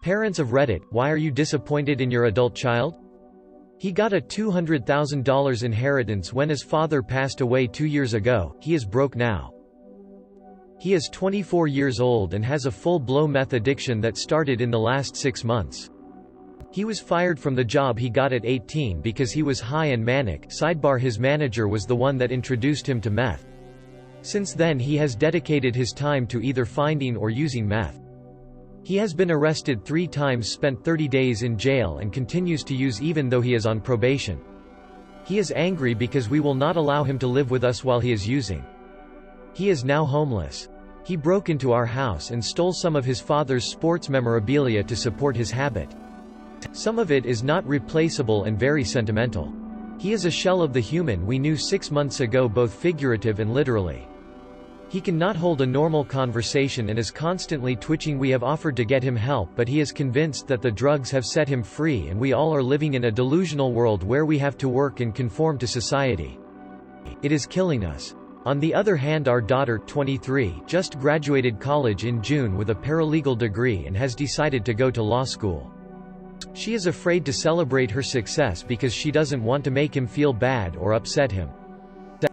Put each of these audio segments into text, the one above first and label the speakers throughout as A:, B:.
A: Parents of Reddit, why are you disappointed in your adult child? He got a $200,000 inheritance when his father passed away 2 years ago. He is broke now. He is 24 years old and has a full-blown meth addiction that started in the last 6 months. He was fired from the job he got at 18 because he was high and manic. Sidebar: his manager was the one that introduced him to meth. Since then he has dedicated his time to either finding or using meth. He has been arrested 3 times, spent 30 days in jail, and continues to use even though he is on probation. He is angry because we will not allow him to live with us while he is using. He is now homeless. He broke into our house and stole some of his father's sports memorabilia to support his habit. Some of it is not replaceable and very sentimental. He is a shell of the human we knew 6 months ago, both figurative and literally. He cannot hold a normal conversation and is constantly twitching. We have offered to get him help, but he is convinced that the drugs have set him free and we all are living in a delusional world where we have to work and conform to society. It is killing us. On the other hand, our daughter, 23, just graduated college in June with a paralegal degree and has decided to go to law school. She is afraid to celebrate her success because she doesn't want to make him feel bad or upset him.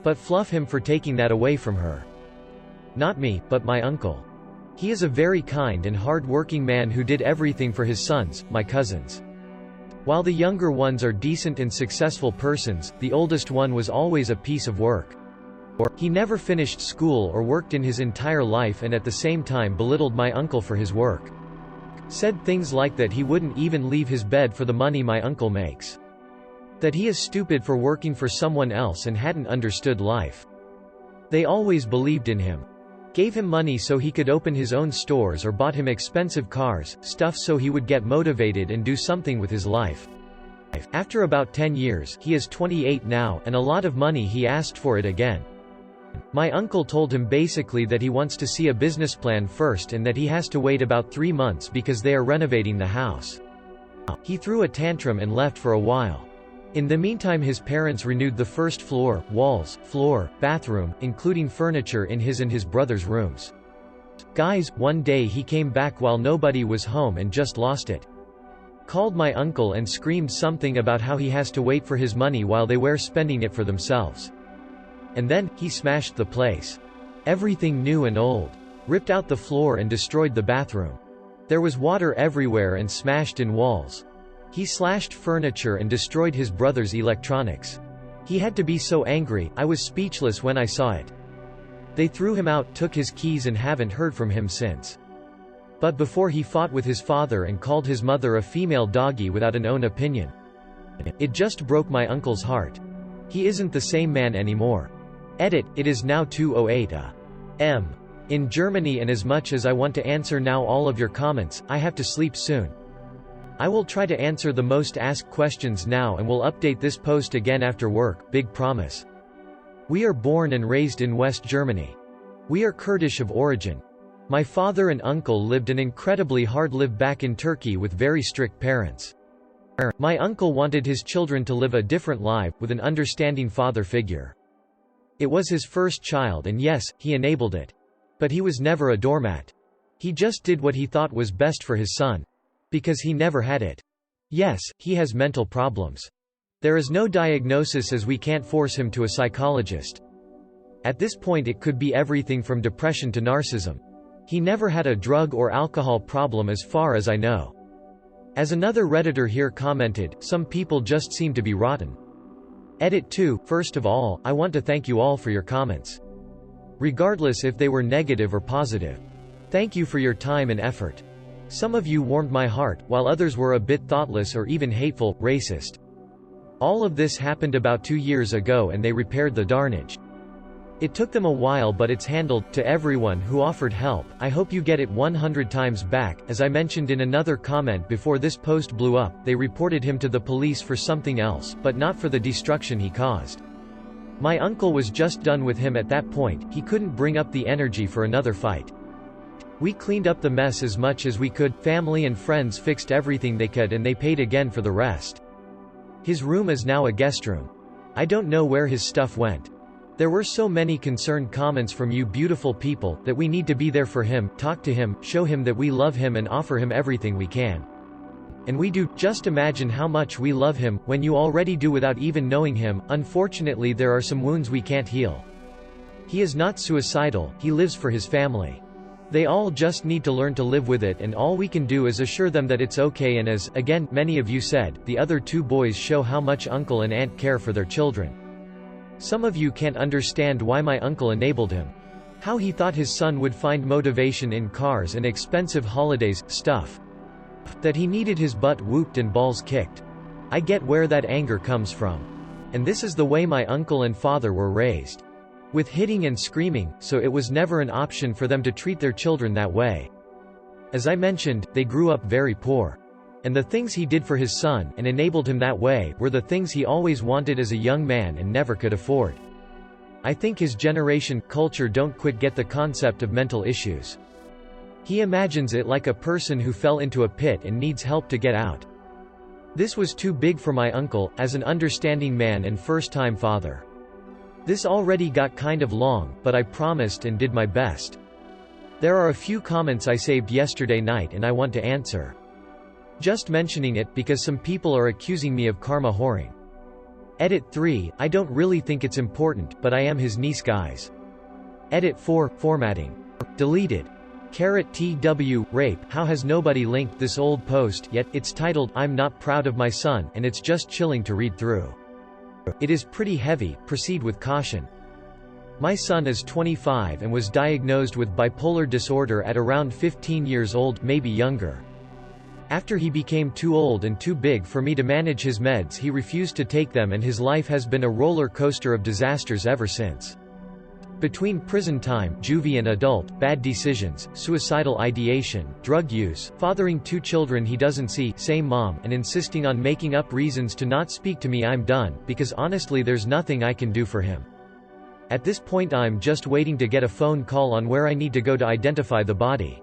A: But fluff him for taking that away from her. Not me, but my uncle. He is a very kind and hard-working man who did everything for his sons, my cousins. While the younger ones are decent and successful persons, the oldest one was always a piece of work. He never finished school or worked in his entire life and at the same time belittled my uncle for his work. Said things like that he wouldn't even leave his bed for the money my uncle makes. That he is stupid for working for someone else and hadn't understood life. They always believed in him. Gave him money so he could open his own stores or bought him expensive cars, stuff so he would get motivated and do something with his life. After about 10 years, he is 28 now, and a lot of money, he asked for it again. My uncle told him basically that he wants to see a business plan first and that he has to wait about 3 months because they are renovating the house. He threw a tantrum and left for a while. In the meantime, his parents renewed the first floor, walls, floor, bathroom, including furniture in his and his brother's rooms. Guys, one day he came back while nobody was home and just lost it. Called my uncle and screamed something about how he has to wait for his money while they were spending it for themselves. And then, he smashed the place. Everything new and old. Ripped out the floor and destroyed the bathroom. There was water everywhere and smashed in walls. He slashed furniture and destroyed his brother's electronics. He had to be so angry, I was speechless when I saw it. They threw him out, took his keys, and haven't heard from him since. But before, he fought with his father and called his mother a female doggy without an own opinion. It just broke my uncle's heart. He isn't the same man anymore. Edit, it is now 2:08 a.m. in Germany, and as much as I want to answer now all of your comments, I have to sleep soon. I will try to answer the most asked questions now and will update this post again after work, big promise. We are born and raised in West Germany. We are Kurdish of origin. My father and uncle lived an incredibly hard life back in Turkey with very strict parents. My uncle wanted his children to live a different life, with an understanding father figure. It was his first child and yes, he enabled it. But he was never a doormat. He just did what he thought was best for his son. Because he never had it. Yes, he has mental problems. There is no diagnosis as we can't force him to a psychologist. At this point it could be everything from depression to narcissism. He never had a drug or alcohol problem as far as I know. As another Redditor here commented, some people just seem to be rotten. Edit 2, first of all, I want to thank you all for your comments. Regardless if they were negative or positive. Thank you for your time and effort. Some of you warmed my heart, while others were a bit thoughtless or even hateful, racist. All of this happened about 2 years ago and they repaired the damage. It took them a while, but it's handled. To everyone who offered help, I hope you get it 100 times back. As I mentioned in another comment before this post blew up, they reported him to the police for something else, but not for the destruction he caused. My uncle was just done with him at that point, he couldn't bring up the energy for another fight. We cleaned up the mess as much as we could, family and friends fixed everything they could, and they paid again for the rest. His room is now a guest room. I don't know where his stuff went. There were so many concerned comments from you beautiful people, that we need to be there for him, talk to him, show him that we love him and offer him everything we can. And we do. Just imagine how much we love him, when you already do without even knowing him. Unfortunately there are some wounds we can't heal. He is not suicidal, he lives for his family. They all just need to learn to live with it, and all we can do is assure them that it's okay. And as, again, many of you said, the other two boys show how much uncle and aunt care for their children. Some of you can't understand why my uncle enabled him. How he thought his son would find motivation in cars and expensive holidays, stuff that he needed his butt whooped and balls kicked. I get where that anger comes from. And this is the way my uncle and father were raised. With hitting and screaming, so it was never an option for them to treat their children that way. As I mentioned, they grew up very poor. And the things he did for his son, and enabled him that way, were the things he always wanted as a young man and never could afford. I think his generation, culture don't quite get the concept of mental issues. He imagines it like a person who fell into a pit and needs help to get out. This was too big for my uncle, as an understanding man and first-time father. This already got kind of long, but I promised and did my best. There are a few comments I saved yesterday night and I want to answer. Just mentioning it because some people are accusing me of karma whoring. Edit 3, I don't really think it's important, but I am his niece guys. Edit 4, formatting. Deleted. _TW, rape. How has nobody linked this old post yet? It's titled, I'm not proud of my son, and it's just chilling to read through. It is pretty heavy, proceed with caution. My son is 25 and was diagnosed with bipolar disorder at around 15 years old, maybe younger. After he became too old and too big for me to manage his meds, he refused to take them, and his life has been a roller coaster of disasters ever since. Between prison time, juvie and adult, bad decisions, suicidal ideation, drug use, fathering 2 children he doesn't see, same mom, and insisting on making up reasons to not speak to me, I'm done, because honestly there's nothing I can do for him. At this point I'm just waiting to get a phone call on where I need to go to identify the body.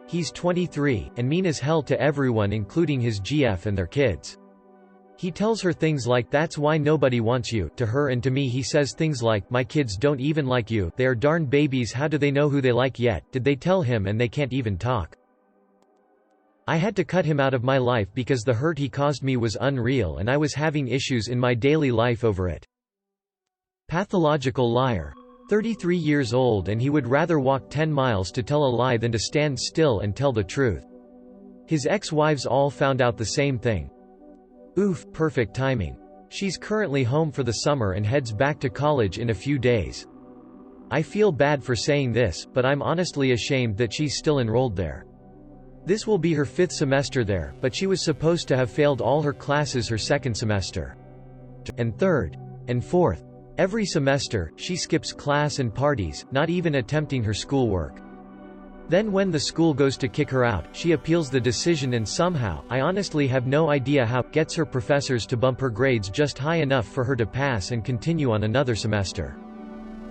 A: He's 23, and mean as hell to everyone including his GF and their kids. He tells her things like, that's why nobody wants you. To her and to me he says things like, my kids don't even like you, they are darn babies, how do they know who they like yet? Did they tell him and they can't even talk? I had to cut him out of my life because the hurt he caused me was unreal and I was having issues in my daily life over it. Pathological liar. 33 years old and he would rather walk 10 miles to tell a lie than to stand still and tell the truth. His ex-wives all found out the same thing. Oof, perfect timing. She's currently home for the summer and heads back to college in a few days. I feel bad for saying this, but I'm honestly ashamed that she's still enrolled there. This will be her 5th semester there, but she was supposed to have failed all her classes her 2nd semester. And 3rd. And 4th. Every semester, she skips class and parties, not even attempting her schoolwork. Then when the school goes to kick her out, she appeals the decision and somehow, I honestly have no idea how, gets her professors to bump her grades just high enough for her to pass and continue on another semester.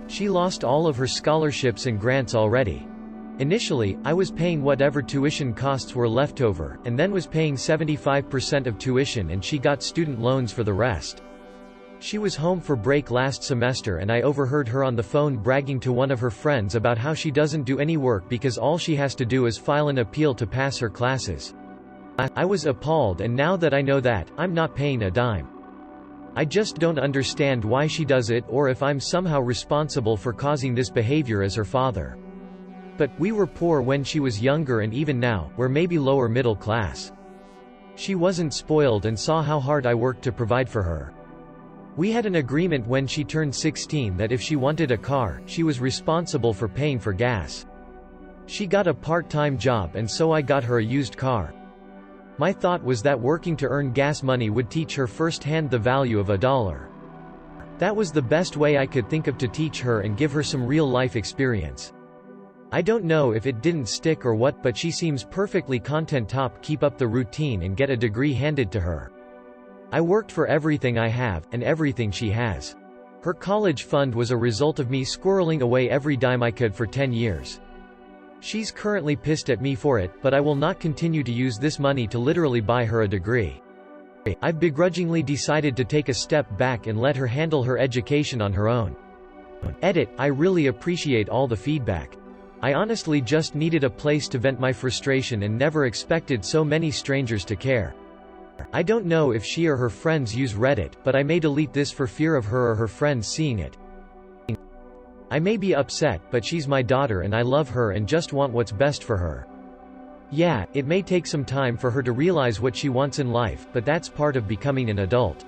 A: She lost all of her scholarships and grants already. Initially, I was paying whatever tuition costs were left over, and then was paying 75% of tuition and she got student loans for the rest. She was home for break last semester and I overheard her on the phone bragging to one of her friends about how she doesn't do any work because all she has to do is file an appeal to pass her classes. I was appalled, and now that I know that, I'm not paying a dime. I just don't understand why she does it, or if I'm somehow responsible for causing this behavior as her father. But, we were poor when she was younger and even now, we're maybe lower middle class. She wasn't spoiled and saw how hard I worked to provide for her. We had an agreement when she turned 16 that if she wanted a car, she was responsible for paying for gas. She got a part-time job and so I got her a used car. My thought was that working to earn gas money would teach her firsthand the value of $1. That was the best way I could think of to teach her and give her some real-life experience. I don't know if it didn't stick or what, but she seems perfectly content. Keep up the routine and get a degree handed to her. I worked for everything I have, and everything she has. Her college fund was a result of me squirreling away every dime I could for 10 years. She's currently pissed at me for it, but I will not continue to use this money to literally buy her a degree. I've begrudgingly decided to take a step back and let her handle her education on her own. Edit, I really appreciate all the feedback. I honestly just needed a place to vent my frustration and never expected so many strangers to care. I don't know if she or her friends use Reddit, but I may delete this for fear of her or her friends seeing it. I may be upset, but she's my daughter and I love her and just want what's best for her. Yeah, it may take some time for her to realize what she wants in life, but that's part of becoming an adult.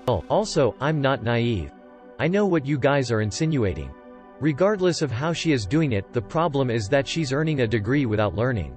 A: Also, I'm not naive. I know what you guys are insinuating. Regardless of how she is doing it, the problem is that she's earning a degree without learning.